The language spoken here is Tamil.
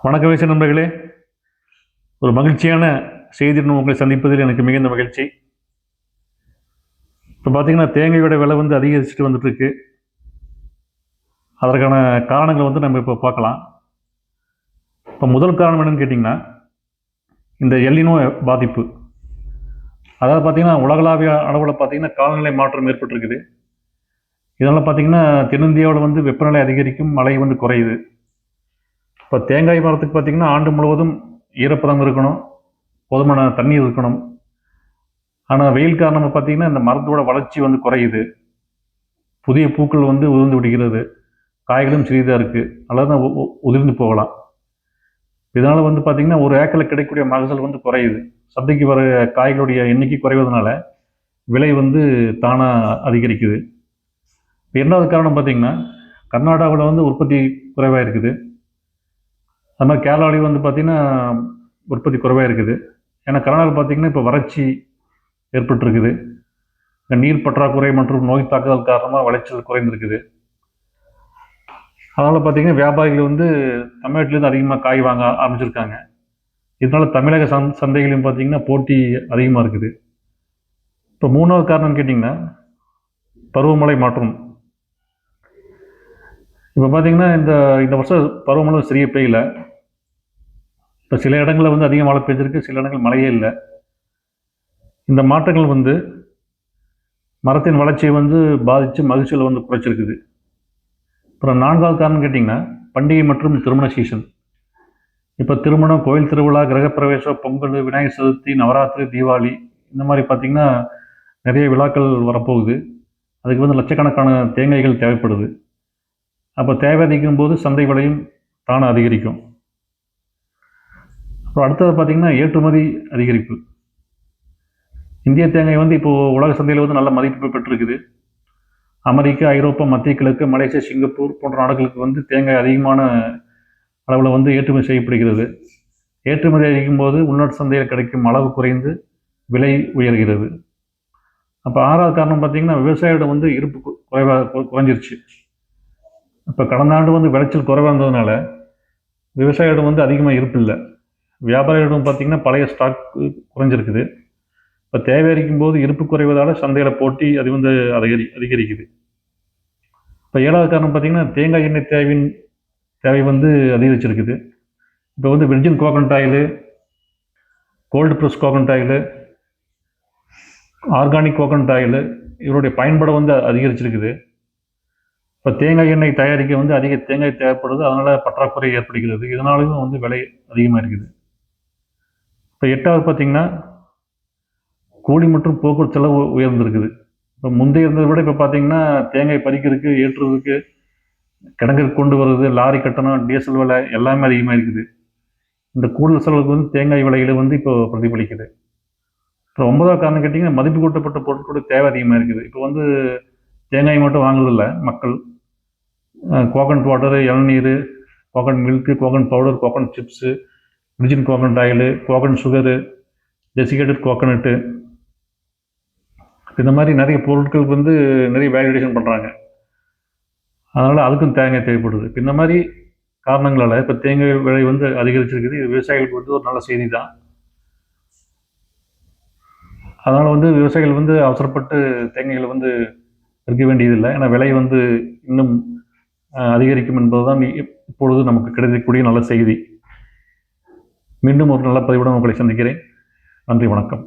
வணக்க வயசு நண்பர்களே, ஒரு மகிழ்ச்சியான செய்தியுடன் உங்களை சந்திப்பதில் எனக்கு மிகுந்த மகிழ்ச்சி. இப்போ பார்த்தீங்கன்னா தேங்காயோட விலை வந்து அதிகரிச்சுட்டு வந்துட்டுருக்கு. அதற்கான காரணங்களை வந்து நம்ம இப்போ பார்க்கலாம். இப்போ முதல் காரணம் என்னன்னு கேட்டிங்கன்னா, இந்த எல்லினோ பாதிப்பு. அதாவது பார்த்தீங்கன்னா உலகளாவிய அளவில் பார்த்தீங்கன்னா காலநிலை மாற்றம் ஏற்பட்டிருக்குது. இதனால் பார்த்தீங்கன்னா தென்னிந்தியாவில் வந்து வெப்பநிலை அதிகரிக்கும், மழை வந்து குறையுது. இப்போ தேங்காய் மரத்துக்கு பார்த்தீங்கன்னா ஆண்டு முழுவதும் ஈரப்பதம் இருக்கணும், போதுமான தண்ணீர் இருக்கணும். ஆனால் வெயில் காரணமாக பார்த்தீங்கன்னா இந்த மரத்தோட வளர்ச்சி வந்து குறையுது, புதிய பூக்கள் வந்து உதிர்ந்து விடுகிறது, காய்களும் சிறிதாக இருக்குது, அல்லது உதிர்ந்து போகலாம். இதனால் வந்து பார்த்தீங்கன்னா ஒரு ஏக்கரில் கிடைக்கக்கூடிய மகசூல் வந்து குறையுது. சந்தைக்கு வர காய்களுடைய எண்ணிக்கை குறைவதனால விலை வந்து தானாக அதிகரிக்குது. இரண்டாவது காரணம் பார்த்தீங்கன்னா கர்நாடகாவில் வந்து உற்பத்தி குறைவாக இருக்குது. அது மாதிரி கேரளாவிலையும் வந்து பார்த்திங்கன்னா உற்பத்தி குறைவாக இருக்குது. ஏன்னா கர்நாடகாவில் பார்த்திங்கன்னா இப்போ வறட்சி ஏற்பட்டிருக்குது. நீர் பற்றாக்குறை மற்றும் நோய் தாக்குதல் காரணமாக விளைச்சல் குறைந்திருக்குது. அதனால் பார்த்திங்கன்னா வியாபாரிகள் வந்து தமிழ்நாட்டிலேருந்து அதிகமாக காய் வாங்க ஆரம்பிச்சிருக்காங்க. இதனால் தமிழக சந்தைகளையும் பார்த்திங்கன்னா போட்டி அதிகமாக இருக்குது. இப்போ மூணாவது காரணம்னு கேட்டிங்கன்னா பருவமழை மாற்றம். இப்போ பார்த்திங்கன்னா இந்த வருஷம் பருவமழை சரியாக பெய்யல. இப்போ சில இடங்களில் வந்து அதிக மழை பெய்ஞ்சிருக்கு, சில இடங்கள் மழையே இல்லை. இந்த மாற்றங்கள் வந்து மரத்தின் வளர்ச்சியை வந்து பாதித்து மகசூலை வந்து குறைச்சிருக்குது. அப்புறம் நான்காவது காரணம் கேட்டிங்கன்னா பண்டிகை மற்றும் திருமண சீசன். இப்போ திருமணம், கோயில் திருவிழா, கிரகப்பிரவேசம், பொங்கல், விநாயகர் சதுர்த்தி, நவராத்திரி, தீபாவளி இந்த மாதிரி பார்த்திங்கன்னா நிறைய விழாக்கள் வரப்போகுது. அதுக்கு வந்து லட்சக்கணக்கான தேங்காய்கள் தேவைப்படுது. அப்போ தேவை அதிகம் போது சந்தை விலையும் தானாக அதிகரிக்கும். அப்புறம் அடுத்தது பார்த்திங்கன்னா ஏற்றுமதி அதிகரிப்பு. இந்திய தேங்காய் வந்து இப்போது உலக சந்தையில் வந்து நல்ல மதிப்பு பெற்றிருக்குது. அமெரிக்கா, ஐரோப்பா, மத்திய கிழக்கு, மலேசியா, சிங்கப்பூர் போன்ற நாடுகளுக்கு வந்து தேங்காய் அதிகமான அளவில் வந்து ஏற்றுமதி செய்யப்படுகிறது. ஏற்றுமதி அதிகரிக்கும் போது உள்நாட்டு சந்தையில் கிடைக்கும் அளவு குறைந்து விலை உயர்கிறது. அப்போ ஆறாவது காரணம் பார்த்திங்கன்னா விவசாயியிடம் வந்து இருப்பு குறைஞ்சிருச்சு. இப்போ கடந்த ஆண்டு வந்து விளைச்சல் குறைவாக இருந்ததுனால விவசாயியிடம் வந்து அதிகமாக இருப்பு இல்லை. வியாபாரிகளிடம் பார்த்திங்கன்னா பழைய ஸ்டாக் குறைஞ்சிருக்குது. இப்போ தேவை அதிகரிக்கும் போது இருப்பு குறைவதால் சந்தையில் போட்டி அது வந்து அதிகரிக்குது. இப்போ ஏழாவது காரணம் பார்த்திங்கன்னா தேங்காய் எண்ணெய் தேவை வந்து அதிகரிச்சிருக்குது. இப்போ வந்து Virgin coconut oil, gold press coconut oil, organic coconut oil இவருடைய பயன்பாடு வந்து அதிகரிச்சிருக்குது. இப்போ தேங்காய் எண்ணெய் தயாரிக்க வந்து அதிக தேங்காய் தேவைப்படுது, அதனால் பற்றாக்குறை ஏற்படுகிறது. இதனாலும் வந்து விலை அதிகமாக இருக்குது. இப்போ எட்டாவது பார்த்திங்கன்னா கூலி மற்றும் போக்குவரத்து செலவு உயர்ந்திருக்குது. இப்போ முந்தைய இருந்ததை விட இப்போ பார்த்திங்கன்னா தேங்காய் பறிக்கிறதுக்கு, ஏற்றுறதுக்கு, கிடங்குக்கு கொண்டு வர்றது, லாரி கட்டணம், டீசல் விலை எல்லாமே அதிகமாக இருக்குது. இந்த கூடுதல் செலவுக்கு வந்து தேங்காய் விலையில் வந்து இப்போ பிரதிபலிக்குது. இப்போ 9வது காரணம் கேட்டிங்கன்னா மதிப்பு கூட்டப்பட்ட பொருட்களோட தேவை அதிகமாக இருக்குது. இப்போ வந்து தேங்காய் மட்டும் வாங்குறதில்ல மக்கள். கோகனட் வாட்டரு, இளநீர், coconut milk, coconut powder, coconut chips, Virgin coconut oil, coconut sugar, desiccated coconut இந்த மாதிரி நிறைய பொருட்கள் வந்து நிறைய வேல்யூடேஷன் பண்ணுறாங்க. அதனால் அதுக்கும் தேங்காய் தேவைப்படுது. இப்போ இந்த மாதிரி காரணங்களால் இப்போ தேங்காய் விலை வந்து அதிகரிச்சிருக்குது. இது விவசாயிகளுக்கு வந்து ஒரு நல்ல செய்தி தான். அதனால் வந்து விவசாயிகள் வந்து அவசரப்பட்டு தேங்காய்களை வந்து விற்க வேண்டியதில்லை. ஏன்னா விலை வந்து இன்னும் அதிகரிக்கும் என்பதுதான் இப்பொழுது நமக்கு கிடைக்கக்கூடிய நல்ல செய்தி. மீண்டும் ஒரு நல்ல பதிவுடன் உங்களை சந்திக்கிறேன். நன்றி, வணக்கம்.